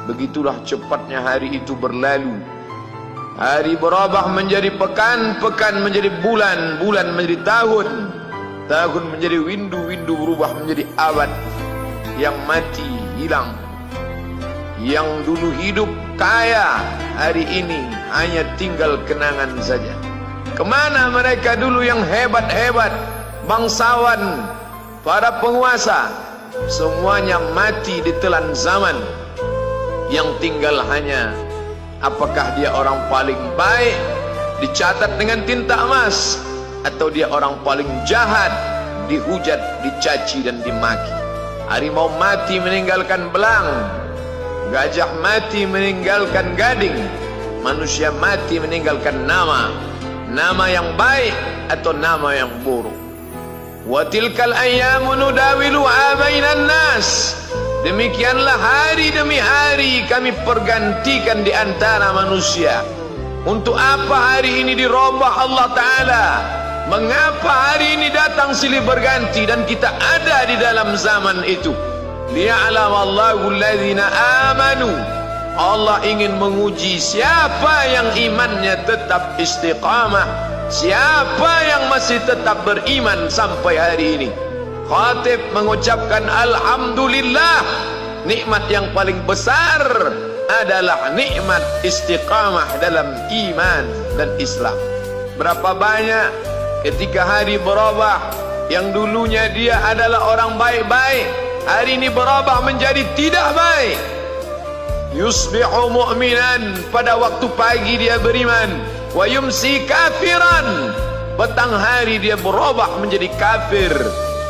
Begitulah cepatnya hari itu berlalu. Hari berubah menjadi pekan, pekan menjadi bulan, bulan menjadi tahun, tahun menjadi windu, windu berubah menjadi abad. Yang mati hilang, yang dulu hidup kaya, hari ini hanya tinggal kenangan saja. Kemana mereka dulu yang hebat-hebat, bangsawan, para penguasa? Semuanya mati ditelan zaman. Yang tinggal hanya apakah dia orang paling baik, dicatat dengan tinta emas, atau dia orang paling jahat, dihujat, dicaci dan dimaki. Harimau mati meninggalkan belang, gajah mati meninggalkan gading, manusia mati meninggalkan nama, nama yang baik atau nama yang buruk. Wa tilkal ayyamu nudawiluha bainan nas. Demikianlah hari demi hari kami pergantikan di antara manusia. Untuk apa hari ini dirubah Allah Ta'ala? Mengapa hari ini datang silih berganti dan kita ada di dalam zaman itu? Liya'lamallahu alladhina amanu. Allah ingin menguji siapa yang imannya tetap istiqamah, siapa yang masih tetap beriman sampai hari ini. Khatib mengucapkan alhamdulillah, nikmat yang paling besar adalah nikmat istiqamah dalam iman dan Islam. Berapa banyak ketika hari berubah, yang dulunya dia adalah orang baik-baik, hari ini berubah menjadi tidak baik. Yusbihu mu'minan, pada waktu pagi dia beriman, wa yumsi kafiran, petang hari dia berubah menjadi kafir.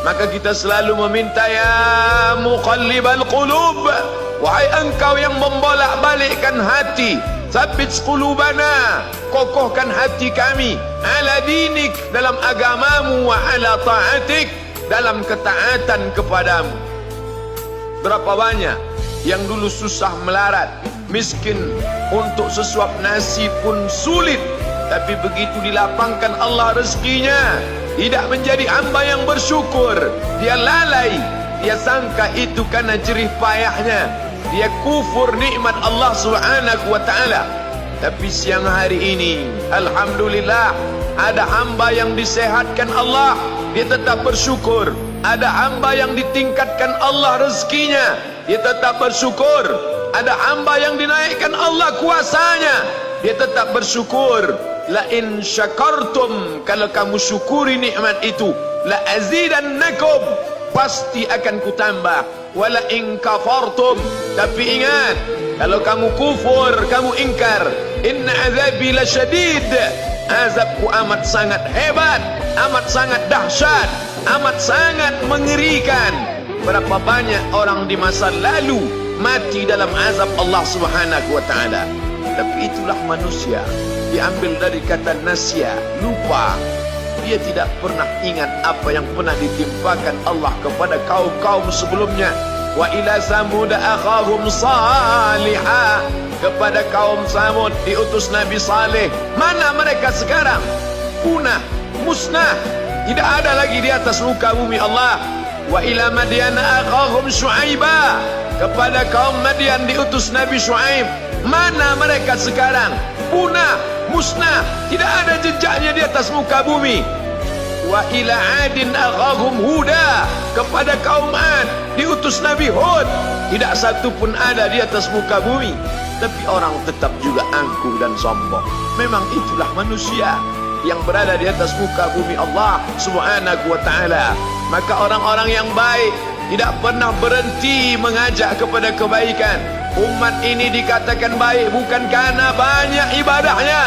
Maka kita selalu meminta, ya muqallibal qulub, wahai engkau yang membolak-balikkan hati, tsabbit qulubana, kokohkan hati kami, ala dinik, dalam agamamu, wa ala ta'atik, dalam ketaatan kepadamu. Berapa banyak yang dulu susah melarat, miskin, untuk sesuap nasi pun sulit, tapi begitu dilapangkan Allah rezekinya, tidak menjadi hamba yang bersyukur. Dia lalai, dia sangka itu karena jerih payahnya, dia kufur nikmat Allah Subhanahu wa ta'ala. Tapi siang hari ini, alhamdulillah, ada hamba yang disehatkan Allah, dia tetap bersyukur. Ada hamba yang ditingkatkan Allah rezekinya, dia tetap bersyukur. Ada hamba yang dinaikkan Allah kuasanya, dia tetap bersyukur. La in syakartum, kalau kamu syukuri nikmat itu, la azidannakum, pasti akan kutambah. Wala in kafartum, tapi ingat, kalau kamu kufur, kamu ingkar, inna azabi lasyadid, azabku amat sangat hebat, amat sangat dahsyat, amat sangat mengerikan. Berapa banyak orang di masa lalu mati dalam azab Allah Subhanahu wa ta'ala. Tapi itulah manusia, diambil dari kata nasya, lupa. Dia tidak pernah ingat apa yang pernah ditimpakan Allah kepada kaum-kaum sebelumnya. Wa ila samud akhahum salihah, kepada kaum Samud diutus Nabi Saleh. Mana mereka sekarang? Punah, musnah, tidak ada lagi di atas muka bumi Allah. Wa ila Madyan akhahum Syuaiba, kepada kaum Madian diutus Nabi Syuaib. Mana mereka sekarang? Punah, musnah, tidak ada jejaknya di atas muka bumi. Wa ila Adin akhahum Huda, kepada kaum Ad diutus Nabi Hud. Tidak satu pun ada di atas muka bumi. Tapi orang tetap juga angkuh dan sombong. Memang itulah manusia yang berada di atas muka bumi Allah Subhanahu wa ta'ala. Maka orang-orang yang baik tidak pernah berhenti mengajak kepada kebaikan. Umat ini dikatakan baik bukan karena banyak ibadahnya.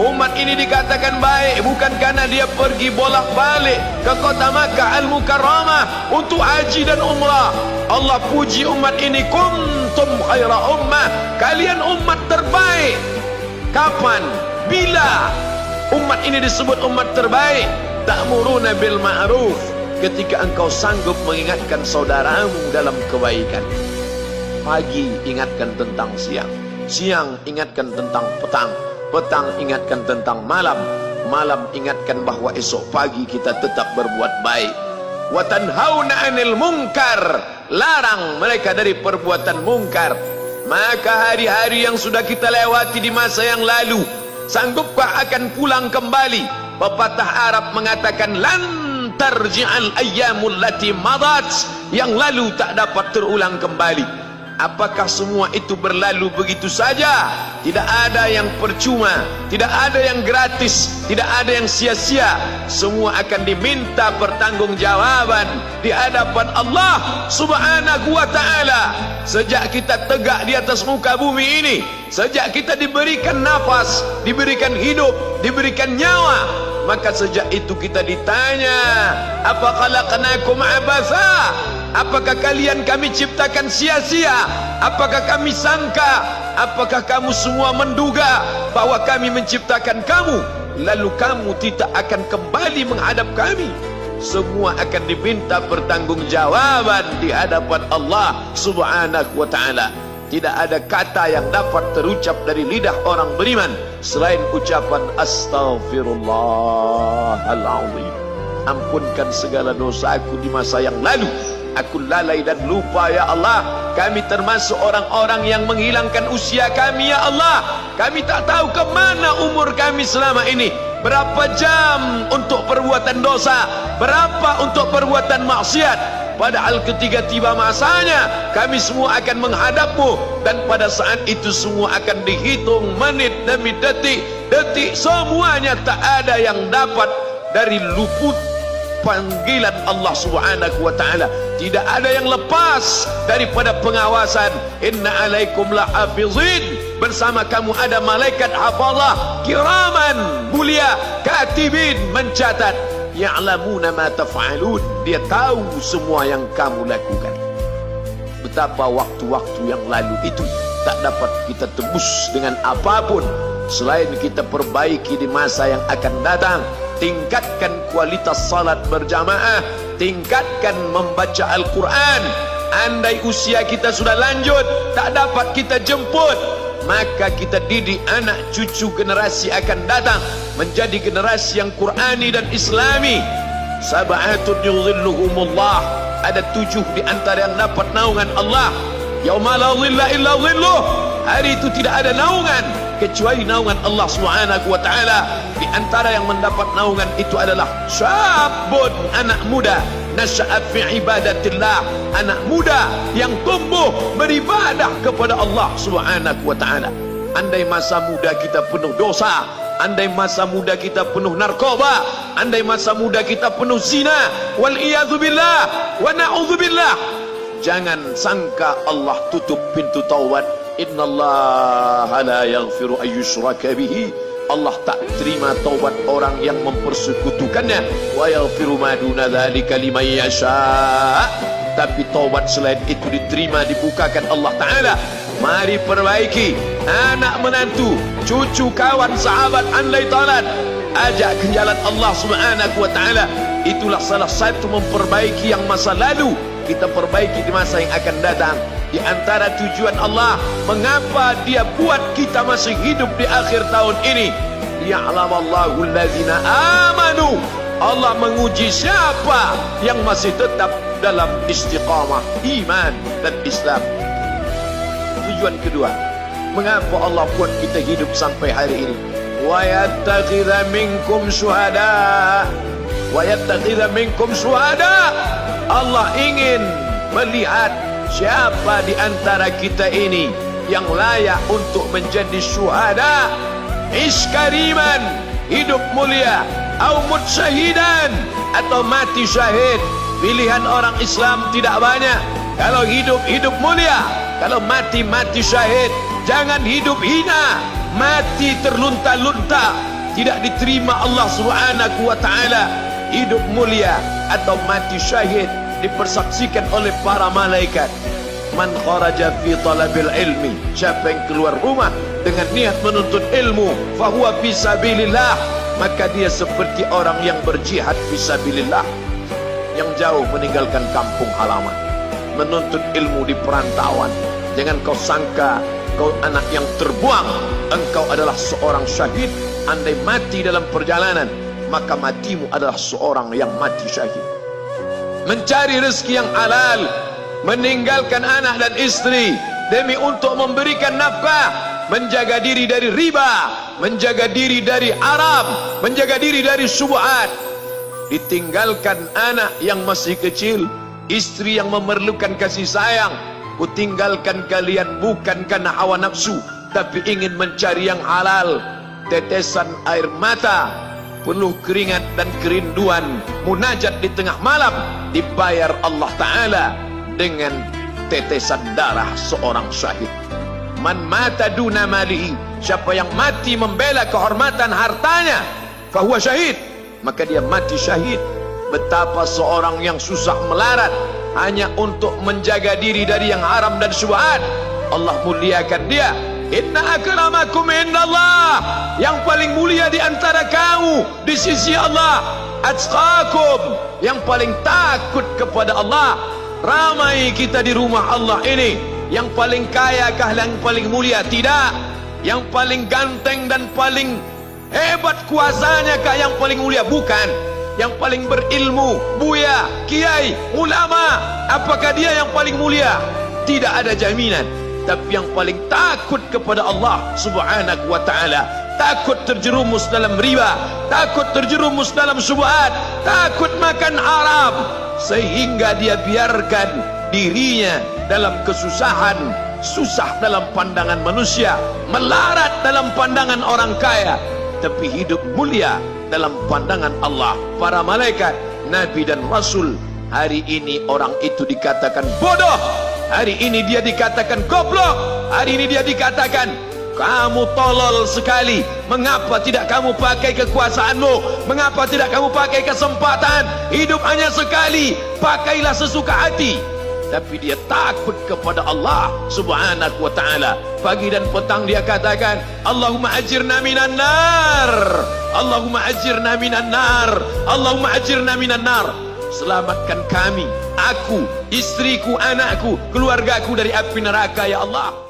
Umat ini dikatakan baik bukan karena dia pergi bolak-balik ke kota Makkah Al-Mukarramah untuk haji dan umrah. Allah puji umat ini, kuntum khaira ummah, kalian umat terbaik. Kapan? Bila umat ini disebut umat terbaik? Ta'muruna bil ma'ruf, ketika engkau sanggup mengingatkan saudaramu dalam kebaikan. Pagi ingatkan tentang siang, siang ingatkan tentang petang, petang ingatkan tentang malam, malam ingatkan bahwa esok pagi kita tetap berbuat baik. Wa tanhauna 'anil munkar, larang mereka dari perbuatan mungkar. Maka hari-hari yang sudah kita lewati di masa yang lalu, sanggupkah akan pulang kembali? Pepatah Arab mengatakan, lan tarji'al ayyamul lati madat, yang lalu tak dapat terulang kembali. Apakah semua itu berlalu begitu saja? Tidak ada yang percuma, tidak ada yang gratis, tidak ada yang sia-sia. Semua akan diminta pertanggungjawaban di hadapan Allah Subhanahu wa ta'ala. Sejak kita tegak di atas muka bumi ini, sejak kita diberikan nafas, diberikan hidup, diberikan nyawa, maka sejak itu kita ditanya, apa khalaqnakum abatha? Apakah kalian kami ciptakan sia-sia? Apakah kami sangka? Apakah kamu semua menduga bahwa kami menciptakan kamu, lalu kamu tidak akan kembali menghadap kami? Semua akan diminta pertanggungjawaban di hadapan Allah Subhanahu wa ta'ala. Tidak ada kata yang dapat terucap dari lidah orang beriman selain ucapan Astaghfirullahaladzim. Ampunkan segala dosaku di masa yang lalu. Aku lalai dan lupa ya Allah. Kami termasuk orang-orang yang menghilangkan usia kami ya Allah. Kami tak tahu ke mana umur kami selama ini. Berapa jam untuk perbuatan dosa, berapa untuk perbuatan maksiat. Padahal ketika tiba masanya, kami semua akan menghadapmu, dan pada saat itu semua akan dihitung menit demi detik. Detik semuanya tak ada yang dapat dari luput panggilan Allah Subhanahu wa ta'ala. Tidak ada yang lepas daripada pengawasan. Inna alaikum lahafizin, bersama kamu ada malaikat hafazah kiraman mulia, katibin mencatat, ya'lamuna ma taf'alun, dia tahu semua yang kamu lakukan. Betapa waktu-waktu yang lalu itu tak dapat kita tebus dengan apapun selain kita perbaiki di masa yang akan datang. Tingkatkan kualitas salat berjamaah, tingkatkan membaca Al-Quran. Andai usia kita sudah lanjut, tak dapat kita jemput, maka kita didik anak cucu generasi akan datang menjadi generasi yang Qurani dan Islami. Sab'atun yudhilluhumullah, ada 7 di antara yang dapat naungan Allah. Yauma la dhilla illa dhilluh, hari itu tidak ada naungan kecuali naungan Allah Subhanahu wa ta'ala. Di antara yang mendapat naungan itu adalah syabun, anak muda, nasya'at fi ibadatillah, anak muda yang tumbuh beribadah kepada Allah Subhanahu wa ta'ala. Andai masa muda kita penuh dosa, andai masa muda kita penuh narkoba, andai masa muda kita penuh zina, wal iyadzubillah wa na'udzubillah, jangan sangka Allah tutup pintu taubat. Innallaha la yaghfiru ayyushraka bihi, Allah tak terima taubat orang yang mempersekutukannya. Wa yaghfiru ma duna dzalika liman yasha, tapi taubat selain itu diterima, dibukakan Allah Ta'ala. Mari perbaiki anak menantu, cucu, kawan, sahabat, andai talat, ajak ke jalan Allah Subhanahu wa ta'ala. Itulah salah satu memperbaiki yang masa lalu, kita perbaiki di masa yang akan datang. Di antara tujuan Allah mengapa dia buat kita masih hidup di akhir tahun ini, ya'lamallahu allazina amanu, Allah menguji siapa yang masih tetap dalam istiqamah iman dan Islam. Tujuan kedua, mengapa Allah buat kita hidup sampai hari ini? Wa yattakhidha minkum syuhada, wa yattakhidha minkum syuhada, Allah ingin melihat siapa di antara kita ini yang layak untuk menjadi syuhada, iskariman, hidup mulia, au mutsyahidan, atau mati syahid. Pilihan orang Islam tidak banyak. Kalau hidup, hidup mulia. Kalau mati, mati syahid. Jangan hidup hina, mati terlunta-lunta, tidak diterima Allah Subhanahu wa ta'ala. Hidup mulia atau mati syahid dipersaksikan oleh para malaikat. Man kharaja fi talabil ilmi, siapa yang keluar rumah dengan niat menuntut ilmu, fahuwa fi sabilillah, maka dia seperti orang yang berjihad fi sabilillah, yang jauh meninggalkan kampung halaman, menuntut ilmu di perantauan. Jangan kau sangka kau anak yang terbuang, engkau adalah seorang syahid. Andai mati dalam perjalanan, maka matimu adalah seorang yang mati syahid. Mencari rezeki yang halal, meninggalkan anak dan istri, demi untuk memberikan nafkah, menjaga diri dari riba, menjaga diri dari haram, menjaga diri dari syubhat. Ditinggalkan anak yang masih kecil, istri yang memerlukan kasih sayang. Kutinggalkan kalian bukan karena hawa nafsu, tapi ingin mencari yang halal. Tetesan air mata, penuh keringat dan kerinduan, munajat di tengah malam, dibayar Allah Ta'ala dengan tetesan darah seorang syahid. Man mata duna malihi, siapa yang mati membela kehormatan hartanya, fahuwa syahid, maka dia mati syahid. Betapa seorang yang susah melarat hanya untuk menjaga diri dari yang haram dan syubhat, Allah muliakan dia. Inna akramakum indallah, yang paling mulia di antara kamu di sisi Allah, atqakum, yang paling takut kepada Allah. Ramai kita di rumah Allah ini, yang paling kaya kah yang paling mulia? Tidak. Yang paling ganteng dan paling hebat kuasanya kah yang paling mulia? Bukan. Yang paling berilmu, buya, kiai, ulama, apakah dia yang paling mulia? Tidak ada jaminan. Tapi yang paling takut kepada Allah Subhanahu wa ta'ala, takut terjerumus dalam riba, takut terjerumus dalam syubhat, takut makan haram, sehingga dia biarkan dirinya dalam kesusahan, susah dalam pandangan manusia, melarat dalam pandangan orang kaya, tapi hidup mulia dalam pandangan Allah, para malaikat, nabi dan rasul. Hari ini orang itu dikatakan bodoh, hari ini dia dikatakan goblok, hari ini dia dikatakan kamu tolol sekali. Mengapa tidak kamu pakai kekuasaanmu? Mengapa tidak kamu pakai kesempatan? Hidup hanya sekali, pakailah sesuka hati. Tapi dia takut kepada Allah Subhanahu wa ta'ala. Pagi dan petang dia katakan, Allahumma ajirna minan nar, Allahumma ajirna minan nar, Allahumma ajirna minan nar. Selamatkan kami, aku, istriku, anakku, keluargaku dari api neraka ya Allah.